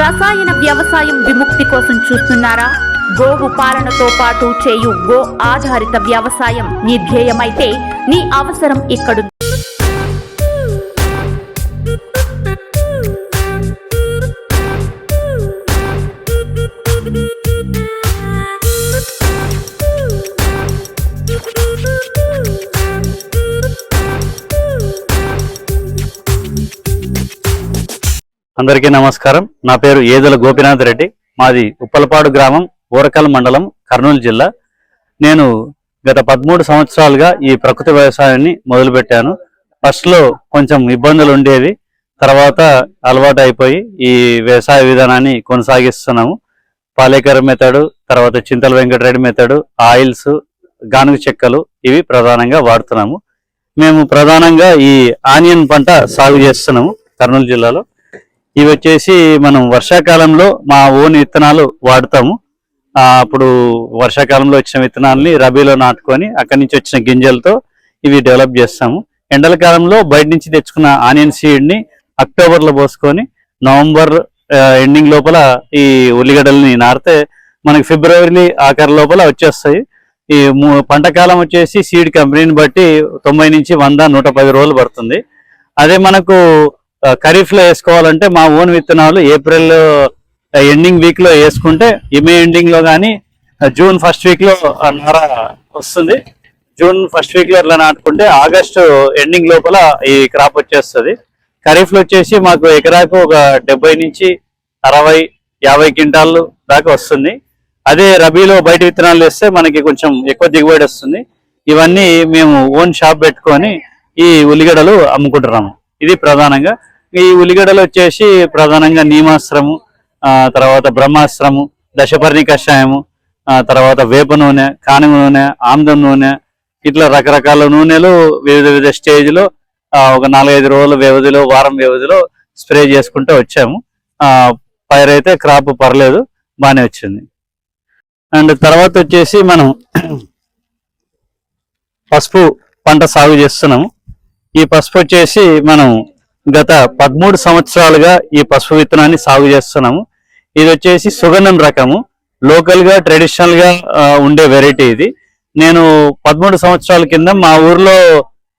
రసాయన వ్యవసాయం విముక్తి కోసం చూస్తున్నారా? గోవు పాలనతో పాటు చేయు గో ఆధారిత వ్యవసాయం నీ ధ్యేయమైతే నీ అవసరం ఇక్కడ. అందరికీ నమస్కారం. నా పేరు ఏదల గోపినాథ్ రెడ్డి. మాది ఉప్పలపాడు గ్రామం, ఓరకల్ మండలం, కర్నూలు జిల్లా. నేను గత 13 సంవత్సరాలుగా ఈ ప్రకృతి వ్యవసాయాన్ని మొదలుపెట్టాను. ఫస్ట్లో కొంచెం ఇబ్బందులు ఉండేవి, తర్వాత అలవాటు అయిపోయి ఈ వ్యవసాయ విధానాన్ని కొనసాగిస్తున్నాము. పాలేకర్ మెథడు, తర్వాత చింతల వెంకటరెడ్డి మెథడు, ఆయిల్స్, గానుగ చెక్కలు ఇవి ప్రధానంగా వాడుతున్నాము. మేము ప్రధానంగా ఈ ఆనియన్ పంట సాగు చేస్తున్నాము కర్నూలు జిల్లాలో. ఇవి వచ్చేసి మనం వర్షాకాలంలో మా ఓన్ విత్తనాలు వాడతాము. అప్పుడు వర్షాకాలంలో వచ్చిన విత్తనాలని రబీలో నాటుకొని అక్కడి నుంచి వచ్చిన గింజలతో ఇవి డెవలప్ చేస్తాము. ఎండల కాలంలో బయట నుంచి తెచ్చుకున్న ఆనియన్ సీడ్ని అక్టోబర్లో పోసుకొని నవంబర్ ఎండింగ్ లోపల ఈ ఉల్లిగడ్డల్ని నాటితే మనకి ఫిబ్రవరి ఆఖరి లోపల వచ్చేస్తాయి. ఈ పంట కాలం వచ్చేసి సీడ్ కంపెనీని బట్టి 90 నుంచి 100, 110 రోజులు పడుతుంది. అదే మనకు ఖరీఫ్ లో వేసుకోవాలంటే మా ఓన్ విత్తనాలు ఏప్రిల్ ఎండింగ్ వీక్ లో వేసుకుంటే మే ఎండింగ్ లో కానీ జూన్ ఫస్ట్ వీక్ లో నార వస్తుంది. జూన్ ఫస్ట్ వీక్ లో అట్లా నాటుకుంటే ఆగస్టు ఎండింగ్ లోపల ఈ క్రాప్ వచ్చేస్తుంది. ఖరీఫ్ లో వచ్చేసి మాకు ఎకరాకు ఒక 70 నుంచి 60, 50 క్వింటాళ్ళు దాకా వస్తుంది. అదే రబీలో బయట విత్తనాలు వేస్తే మనకి కొంచెం ఎక్కువ దిగుబడి వస్తుంది. ఇవన్నీ మేము ఓన్ షాప్ పెట్టుకొని ఈ ఉల్లిగడ్డలు అమ్ముకుంటున్నాము. ఇది ప్రధానంగా. ఈ ఉల్లిగడ్డలు వచ్చేసి ప్రధానంగా నీమాశ్రము, తర్వాత బ్రహ్మాశ్రము, దశపర్ణి కషాయము, తర్వాత వేప నూనె, కానుగ నూనె, ఆముదం నూనె, ఇట్లా రకరకాల నూనెలు వివిధ స్టేజ్లో ఒక 4-5 రోజుల వ్యవధిలో, వారం వ్యవధిలో స్ప్రే చేసుకుంటూ వచ్చాము. పైరైతే క్రాప్ పర్లేదు, బాగానే వచ్చింది. అండ్ తర్వాత వచ్చేసి మనం పసుపు పంట సాగు చేస్తున్నాము. ఈ పసుపు వచ్చేసి మనం గత 13 సంవత్సరాలుగా ఈ పసుపు విత్తనాన్ని సాగు చేస్తున్నాము. ఇది వచ్చేసి సుగంధం రకము, లోకల్ గా ట్రెడిషనల్ గా ఉండే వెరైటీ ఇది. నేను 13 సంవత్సరాల కింద మా ఊర్లో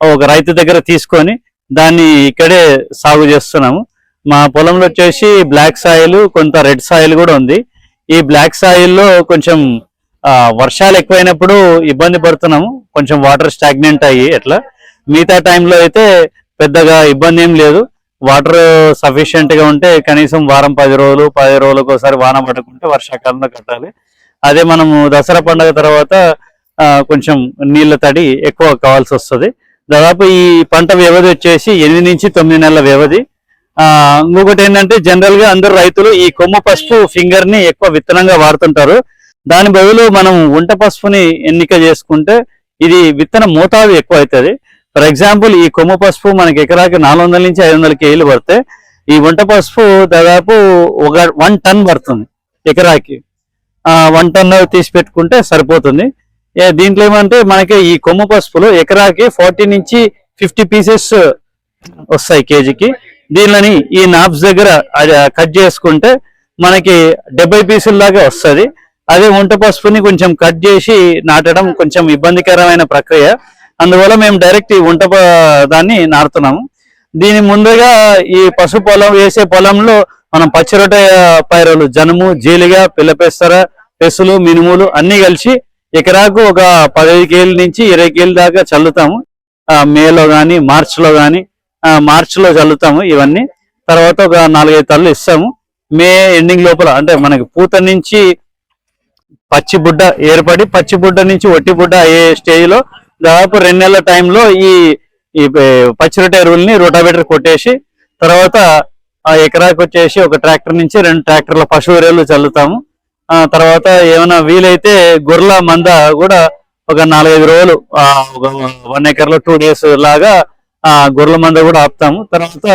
ఒక రైతు దగ్గర తీసుకొని దాన్ని ఇక్కడే సాగు చేస్తున్నాము. మా పొలంలో వచ్చేసి బ్లాక్ సాయిల్, కొంత రెడ్ సాయిల్ కూడా ఉంది. ఈ బ్లాక్ సాయిల్లో కొంచెం వర్షాలు ఎక్కువైనప్పుడు ఇబ్బంది పడుతున్నాము, కొంచెం వాటర్ స్టాగ్నెంట్ అయ్యి. ఎట్లా మిగతా టైంలో అయితే పెద్దగా ఇబ్బంది ఏం లేదు. వాటర్ సఫిషియెంట్ గా ఉంటే కనీసం వారం 10 రోజులు, 10 రోజులకు ఒకసారి వాన పడుకుంటే వర్షాకాలంలో కట్టాలి. అదే మనము దసరా పండుగ తర్వాత కొంచెం నీళ్ళ తడి ఎక్కువ కావాల్సి వస్తుంది. దాదాపు ఈ పంట వ్యవధి వచ్చేసి 8 నుంచి 9 నెలల వ్యవధి. ఇంకొకటి ఏంటంటే జనరల్ గా అందరు రైతులు ఈ కొమ్మ పసుపు ఫింగర్ ని ఎక్కువ విత్తనంగా వాడుతుంటారు. దాని బదులు మనం వంట పసుపుని ఎన్నిక చేసుకుంటే ఇది విత్తన మోతాదు ఎక్కువ అవుతుంది. ఫర్ ఎగ్జాంపుల్ ఈ కొమ్మ పసుపు మనకి ఎకరాకి 400 నుంచి 500 కేజీలు పడితే ఈ వంట పసుపు దాదాపు 1 టన్ పడుతుంది ఎకరాకి. 1 టన్ తీసి పెట్టుకుంటే సరిపోతుంది. దీంట్లో ఏమంటే మనకి ఈ కొమ్మ పసుపులో ఎకరాకి 40 నుంచి 50 పీసెస్ వస్తాయి కేజీకి. దీనిని ఈ నాబ్స్ దగ్గర కట్ చేసుకుంటే మనకి 70 పీసుల దాకా వస్తుంది. అదే వంట పసుపుని కొంచెం కట్ చేసి నాటడం కొంచెం ఇబ్బందికరమైన ప్రక్రియ. అందువల్ల మేము డైరెక్ట్ ఈ వంట దాన్ని నాటుతున్నాము. దీని ముందుగా ఈ పసుపు పొలం వేసే పొలంలో మనం పచ్చిరొట్ట పైరులు, జనుము, జీలిగ, పిల్లపెస్తర, పెసులు, మినుములు అన్ని కలిసి ఎకరాకు ఒక 15 కేజీల నుంచి 20 కేజీల దాకా చల్లుతాము. మేలో కానీ మార్చిలో చల్లుతాము ఇవన్నీ. తర్వాత ఒక 4-5 తల్లు ఇస్తాము. మే ఎండింగ్ లోపల అంటే మనకి పూత నుంచి పచ్చి బుడ్డ ఏర్పడి పచ్చి బుడ్డ నుంచి ఒట్టి బుడ్డ అయ్యే స్టేజ్ లో దాదాపు 2 నెలల టైంలో ఈ పచ్చిరొట్ట ఎరువుల్ని రోటావేటర్ కొట్టేసి తర్వాత ఆ ఎకరాకి వచ్చేసి ఒక ట్రాక్టర్ నుంచి 2 ట్రాక్టర్ల పశువు ఎరువులు చల్లుతాము. తర్వాత ఏమైనా వీలైతే గొర్రెల మంద కూడా ఒక 4-5 రోజులు, ఒక 1 ఎకర్లో 2 days లాగా గొర్రెల మంద కూడా ఆపుతాము. తర్వాత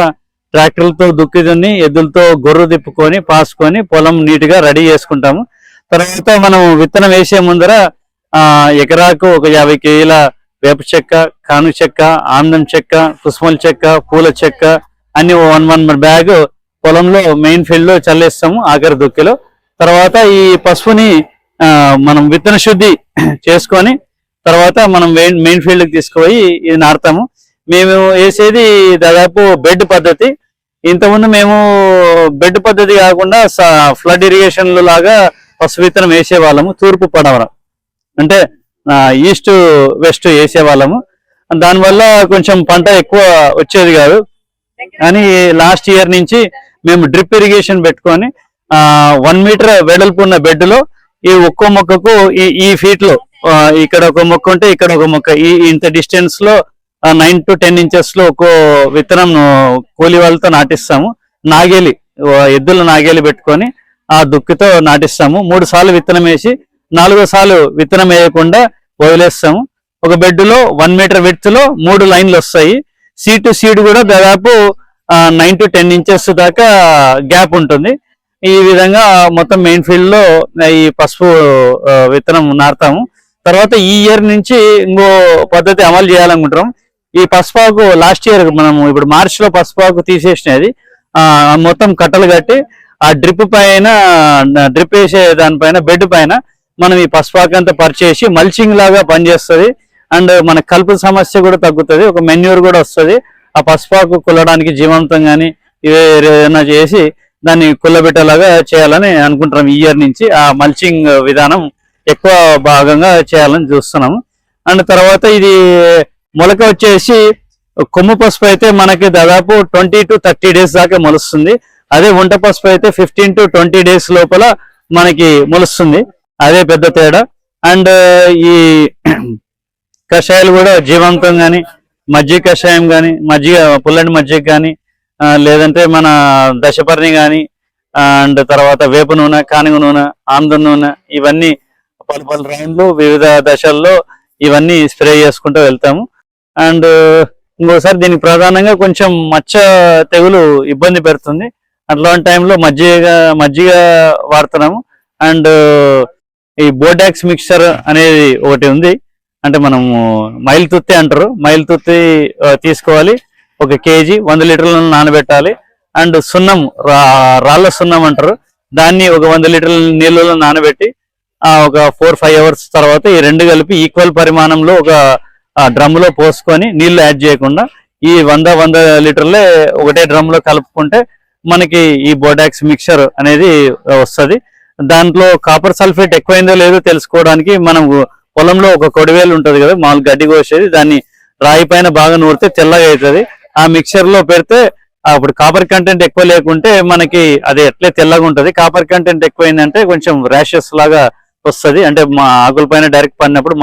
ట్రాక్టర్లతో దుక్కి దున్ని ఎద్దులతో గొర్రె తిప్పుకొని పాసుకొని పొలం నీట్ గా రెడీ చేసుకుంటాము. తర్వాత మనం విత్తనం వేసే ముందర ఎకరాకు ఒక 50 కేజీల వేప చెక్క, కాను చెక్క, ఆముదం చెక్క, కుసుమల చెక్క, పూల చెక్క అన్ని 1 బ్యాగ్ పొలంలో మెయిన్ ఫీల్డ్ లో చల్లేస్తాము ఆఖరి దుక్కిలో. తర్వాత ఈ పసుపుని మనం విత్తన శుద్ధి చేసుకొని తర్వాత మనం మెయిన్ ఫీల్డ్ కి తీసుకుపోయి ఇది నాటుతాము. మేము వేసేది దాదాపు బెడ్ పద్ధతి. ఇంతకుముందు మేము బెడ్ పద్ధతి కాకుండా ఫ్లడ్ ఇరిగేషన్ లాగా పసుపు విత్తనం వేసేవాళ్ళము. తూర్పు పడమర అంటే ఈస్ట్ వెస్ట్ వేసేవాళ్ళము. దానివల్ల కొంచెం పంట ఎక్కువ వచ్చేది కాదు. కానీ లాస్ట్ ఇయర్ నుంచి మేము డ్రిప్ ఇరిగేషన్ పెట్టుకొని 1 మీటర్ వెడల్పు ఉన్న బెడ్ లో ఈ ఒక్కో మొక్కకు ఈ ఫీట్ లో ఇక్కడ ఒక మొక్క ఉంటే ఇక్కడ ఒక మొక్క ఇంత డిస్టెన్స్ లో 9 to 10 ఇంచెస్ లో ఒక్కో విత్తనం కూలి వాళ్ళతో నాటిస్తాము. నాగేలి ఎద్దుల నాగేలి పెట్టుకొని ఆ దుక్కితో నాటిస్తాము. 3 సార్లు విత్తనం వేసి 4వ సార్లు విత్తనం వేయకుండా వదిలేస్తాము. ఒక బెడ్ లో 1 మీటర్ విడ్త్ లో 3 లైన్లు వస్తాయి. సీడ్ టు సీడ్ కూడా దాదాపు 9 to 10 ఇంచెస్ దాకా గ్యాప్ ఉంటుంది. ఈ విధంగా మొత్తం మెయిన్ ఫీల్డ్ లో ఈ పసుపు విత్తనం నాటుతాము. తర్వాత ఈ ఇయర్ నుంచి ఇంకో పద్ధతి అమలు చేయాలనుకుంటున్నాం. ఈ పసుపాకు లాస్ట్ ఇయర్ మనము ఇప్పుడు మార్చ్ లో పసుపాకు తీసేసినది మొత్తం కట్టలు కట్టి ఆ డ్రిప్ పైన డ్రిప్ వేసే దానిపైన బెడ్ పైన మనం ఈ పసుపాకు అంతా పరిచేసి మల్చింగ్ లాగా పనిచేస్తుంది. అండ్ మన కలుపు సమస్య కూడా తగ్గుతుంది. ఒక మెన్యూర్ కూడా వస్తుంది. ఆ పసుపాకు కుల్లడానికి జీవంతం కానీ ఏదైనా చేసి దాన్ని కుల్లబెట్టేలాగా చేయాలని అనుకుంటున్నాం. ఈ ఇయర్ నుంచి ఆ మల్చింగ్ విధానం ఎక్కువ భాగంగా చేయాలని చూస్తున్నాము. అండ్ తర్వాత ఇది మొలక వచ్చేసి కొమ్ము పసుపు అయితే మనకి దాదాపు 20 to 30 డేస్ దాకా మొలుస్తుంది. అదే వంట పసుపు అయితే 15 to 20 డేస్ లోపల మనకి మొలుస్తుంది. అదే పెద్ద తేడా. అండ్ ఈ కషాయాలు కూడా జీవంతం కానీ మజ్జిగ కషాయం కానీ మజ్జిగ పుల్లటి మజ్జిగ కానీ లేదంటే మన దశపర్ణి కానీ అండ్ తర్వాత వేప నూనె కానుగ నూనె ఆమ్ద నూనె ఇవన్నీ పలు రౌండ్లు వివిధ దశల్లో ఇవన్నీ స్ప్రే చేసుకుంటూ వెళ్తాము. అండ్ ఇంకోసారి దీనికి ప్రధానంగా కొంచెం మచ్చ తెగులు ఇబ్బంది పెడుతుంది. అట్లాంటి టైంలో మజ్జిగ వాడుతున్నాము. అండ్ ఈ బోడాక్స్ మిక్చర్ అనేది ఒకటి ఉంది. అంటే మనము మైల్ తుత్తి అంటారు. మైల్ తుత్తి తీసుకోవాలి. 1 kg 100 లీటర్లను నానబెట్టాలి. అండ్ సున్నం రాళ్ళ సున్నం అంటారు. దాన్ని ఒక 100 లీటర్ల నీళ్ళలో నానబెట్టి ఒక 4-5 అవర్స్ తర్వాత ఈ రెండు కలిపి ఈక్వల్ పరిమాణంలో ఒక డ్రమ్ లో పోసుకొని నీళ్లు యాడ్ చేయకుండా ఈ 100 లీటర్లే ఒకటే డ్రమ్ లో కలుపుకుంటే మనకి ఈ బోడాక్స్ మిక్చర్ అనేది వస్తుంది. దాంట్లో కాపర్ సల్ఫేట్ ఎక్కువైందో లేదో తెలుసుకోవడానికి మనం పొలంలో ఒక కొడివేలు ఉంటది కదా, మామూలు గడ్డి కోసేది, దాన్ని రాయి పైన బాగా నూరితే తెల్లగా అవుతుంది. ఆ మిక్చర్ లో పెడితే అప్పుడు కాపర్ కంటెంట్ ఎక్కువ లేకుంటే మనకి అది ఎట్లే తెల్లగా ఉంటది. కాపర్ కంటెంట్ ఎక్కువైందంటే కొంచెం ర్యాషెస్ లాగా వస్తుంది. అంటే మా ఆకుల పైన డైరెక్ట్ పడినప్పుడు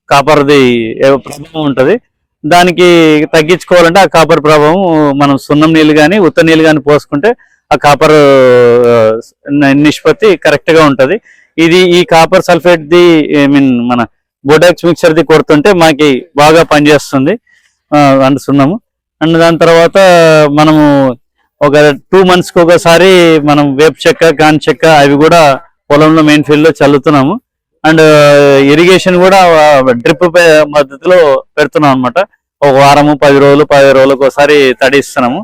కాపర్ది ప్రభావం ఉంటది. దానికి తగ్గించుకోవాలంటే ఆ కాపర్ ప్రభావం మనం సున్నం నీళ్ళు కానీ ఉత్త నీళ్ళు కానీ పోసుకుంటే ఆ కాపర్ నిష్పత్తి కరెక్ట్ గా ఉంటది. ఈ కాపర్ సల్ఫేట్ ది మన బోడాక్స్ మిక్చర్ ది కొడుతుంటే మనకి బాగా పనిచేస్తుంది అండ్ సున్నము. అండ్ దాని తర్వాత మనము ఒక 2 months కి ఒకసారి మనం వేప చెక్క కాని చెక్క అవి కూడా పొలంలో మెయిన్ ఫీల్డ్ లో చల్లుతున్నాము. అండ్ ఇరిగేషన్ కూడా డ్రిప్ పద్ధతిలో పెడుతున్నాం అనమాట. ఒక వారము 10 రోజులు 15 రోజులకు ఒకసారి తడిస్తున్నాము.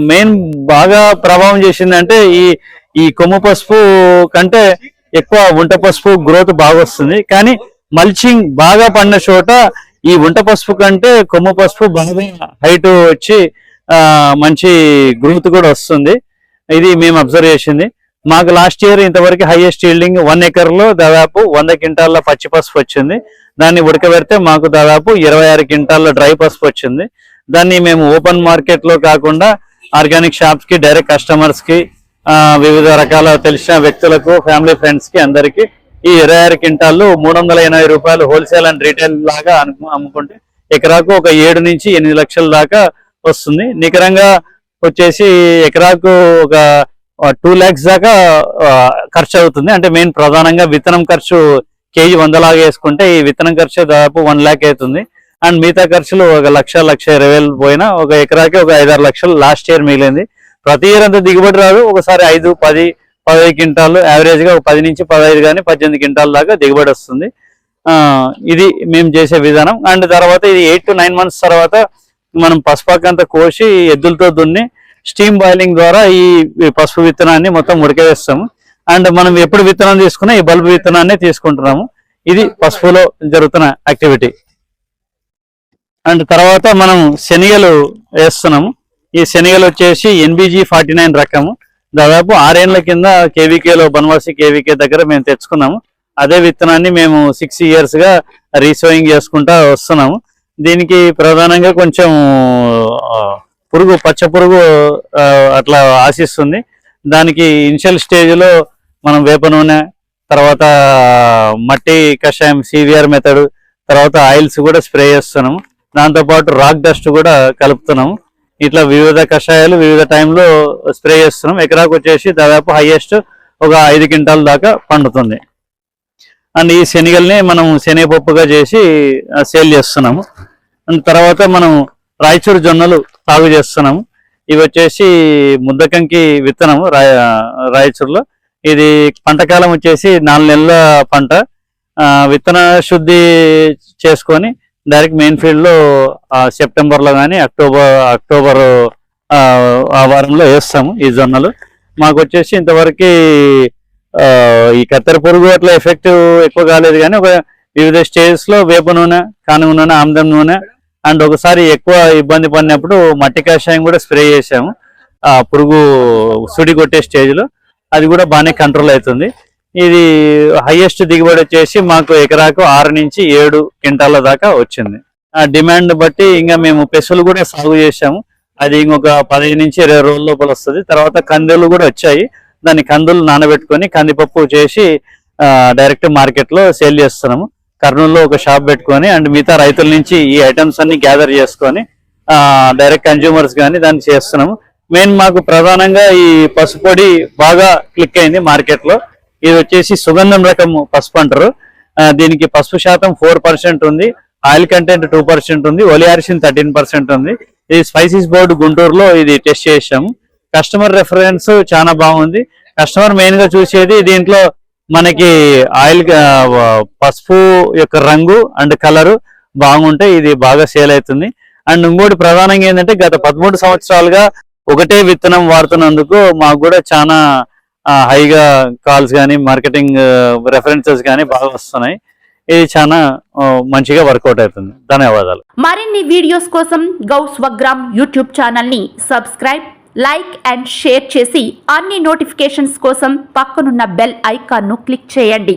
మెయిన్ బాగా ప్రభావం చేసిందంటే ఈ కొమ్ము పసుపు కంటే ఎక్కువ వంట పసుపు గ్రోత్ బాగా వస్తుంది. కానీ మల్చింగ్ బాగా పడిన చోట ఈ వంట పసుపు కంటే కొమ్ము పసుపు బాగా హైట్ వచ్చి మంచి గ్రోత్ కూడా వస్తుంది. ఇది మేము అబ్జర్వ్ చేసింది. మాకు లాస్ట్ ఇయర్ ఇంతవరకు హైయెస్ట్ ఈల్డింగ్ 1 acre లో దాదాపు 100 క్వింటాల పచ్చి పసుపు వచ్చింది. దాన్ని ఉడకబెడితే మాకు దాదాపు 26 క్వింటాల డ్రై పసుపు వచ్చింది. దాన్ని మేము ఓపెన్ మార్కెట్ లో కాకుండా ఆర్గానిక్ షాప్స్ కి డైరెక్ట్ కస్టమర్స్ కి వివిధ రకాల తెలిసిన వ్యక్తులకు ఫ్యామిలీ ఫ్రెండ్స్ కి అందరికి ఈ 26 క్వింటాలు 380 రూపాయలు హోల్సేల్ అండ్ రీటైల్ లాగా అమ్ముకుంటే ఎకరాకు ఒక 7 నుంచి 8 లక్షల దాకా వస్తుంది. నికరంగా వచ్చేసి ఎకరాకు ఒక 2 lakhs దాకా ఖర్చు అవుతుంది. అంటే మెయిన్ ప్రధానంగా విత్తనం ఖర్చు కేజీ 100 లాగా వేసుకుంటే ఈ విత్తనం ఖర్చు దాదాపు 1 lakh అవుతుంది. అండ్ మిగతా ఖర్చులు 1,20,000 పోయినా ఒక ఎకరాకి ఒక 5-6 లక్షలు లాస్ట్ ఇయర్ మిగిలింది. ప్రతి ఇయర్ అంత దిగుబడి రాదు. ఒకసారి 5, 10, 15 క్వింటాలు యావరేజ్ గా 10 నుంచి 15 కానీ 18 క్వింటాల దాకా దిగుబడి వస్తుంది. ఇది మేము చేసే విధానం. అండ్ తర్వాత ఇది 8 to 9 months తర్వాత మనం పసుపాకంతా కోసి ఎద్దులతో దున్ని స్టీమ్ బాయిలింగ్ ద్వారా ఈ పసుపు విత్తనాన్ని మొత్తం ఉడకవేస్తాము. అండ్ మనం ఎప్పుడు విత్తనం తీసుకున్నా ఈ బల్బ్ విత్తనాన్ని తీసుకుంటున్నాము. ఇది పసుపులో జరుగుతున్న యాక్టివిటీ. అండ్ తర్వాత మనం శనగలు వేస్తున్నాము. ఈ శనగలు వచ్చేసి NBG49 రకము. దాదాపు 6 ఏళ్ల కింద కేవీకేలో బన్వాసి కేవీకే దగ్గర మేము తెచ్చుకున్నాము. అదే విత్తనాన్ని మేము 6 years గా రీసోయింగ్ చేసుకుంటా వస్తున్నాము. దీనికి ప్రధానంగా కొంచెం పురుగు, పచ్చ పురుగు అట్లా ఆశిస్తుంది. దానికి ఇనిషియల్ స్టేజ్లో మనం వేప నూనె, తర్వాత మట్టి కషాయం CVR మెథడ్, తర్వాత ఆయిల్స్ కూడా స్ప్రే చేస్తున్నాము. దాంతోపాటు రాక్ డస్ట్ కూడా కలుపుతున్నాము. ఇట్లా వివిధ కషాయాలు వివిధ టైంలో స్ప్రే చేస్తున్నాం. ఎకరాకు వచ్చేసి దాదాపు హైయెస్ట్ ఒక 5 క్వింటాల దాకా పండుతుంది. అండ్ ఈ శనగల్ని మనం శనగపప్పుగా చేసి సేల్ చేస్తున్నాము. అండ్ తర్వాత మనం రాయచూరు జొన్నలు సాగు చేస్తున్నాము. ఇవి వచ్చేసి ముద్దకంకి విత్తనము రాయచూరులో. ఇది పంట కాలం వచ్చేసి 4 నెలల పంట. విత్తన శుద్ధి చేసుకొని డైరెక్ట్ మెయిన్ ఫీల్డ్ లో సెప్టెంబర్లో కానీ అక్టోబర్ ఆ వారంలో వేస్తాము ఈ జొన్నలు. మాకు వచ్చేసి ఇంతవరకు ఈ కత్తెర పురుగు అట్లా ఎఫెక్ట్ ఎక్కువ కాలేదు, కానీ ఒక వివిధ స్టేజెస్ లో వేప నూనె, కానుగ నూనె, ఆముదం నూనె, అండ్ ఒకసారి ఎక్కువ ఇబ్బంది పడినప్పుడు మట్టి కషాయం కూడా స్ప్రే చేసాము ఆ పురుగు సుడి కొట్టే స్టేజ్ లో. అది కూడా బాగానే కంట్రోల్ అవుతుంది. ఇది హైయెస్ట్ దిగుబడి వచ్చేసి మాకు ఎకరాకు 6 నుంచి 7 క్వింటాల దాకా వచ్చింది. ఆ డిమాండ్ బట్టి ఇంకా మేము పెసలు కూడా సాగు చేసాము. అది ఇంకొక 15 నుంచి 20 రోజుల లోపల వస్తుంది. తర్వాత కందులు కూడా వచ్చాయి. దాన్ని కందులు నానబెట్టుకొని కందిపప్పు చేసి డైరెక్ట్ మార్కెట్ లో సేల్ చేస్తున్నాము. కర్నూలులో ఒక షాప్ పెట్టుకొని అండ్ మిగతా రైతుల నుంచి ఈ ఐటమ్స్ అన్ని గ్యాదర్ చేసుకొని డైరెక్ట్ కన్జ్యూమర్స్ కానీ దాన్ని చేస్తున్నాము. మెయిన్ మాకు ప్రధానంగా ఈ పసుపు పొడి బాగా క్లిక్ అయింది మార్కెట్ లో. ఇది వచ్చేసి సుగంధం రకం పసుపు అంటారు. దీనికి పసుపు శాతం 4% ఉంది, ఆయిల్ కంటెంట్ 2% ఉంది, ఒలియారిసిన్ 13% ఉంది. ఇది స్పైసీస్ బోర్డు గుంటూరులో ఇది టెస్ట్ చేసాము. కస్టమర్ రెఫరెన్స్ చాలా బాగుంది. కస్టమర్ మెయిన్ గా చూసేది దీంట్లో మనకి ఆయిల్ పసుపు యొక్క రంగు అండ్ కలరు బాగుంటే ఇది బాగా సేల్ అవుతుంది. అండ్ ఇంకోటి ప్రధానంగా ఏంటంటే గత 13 సంవత్సరాలుగా ఒకటే విత్తనం వాడుతున్నందుకు మాకు కూడా చాలా హైగా కాల్స్ కానీ మార్కెటింగ్ రెఫరెన్సెస్ కానీ బాగా వస్తున్నాయి. ఇది చాలా మంచిగా వర్కౌట్ అవుతుంది. ధన్యవాదాలు. మరిన్ని వీడియోస్ కోసం గౌ స్వగ్రామ్ యూట్యూబ్ ఛానల్ ని సబ్స్క్రైబ్, లైక్ అండ్ షేర్ చేసి అన్ని నోటిఫికేషన్స్ కోసం పక్కనున్న బెల్ ఐకాన్ ను క్లిక్ చేయండి.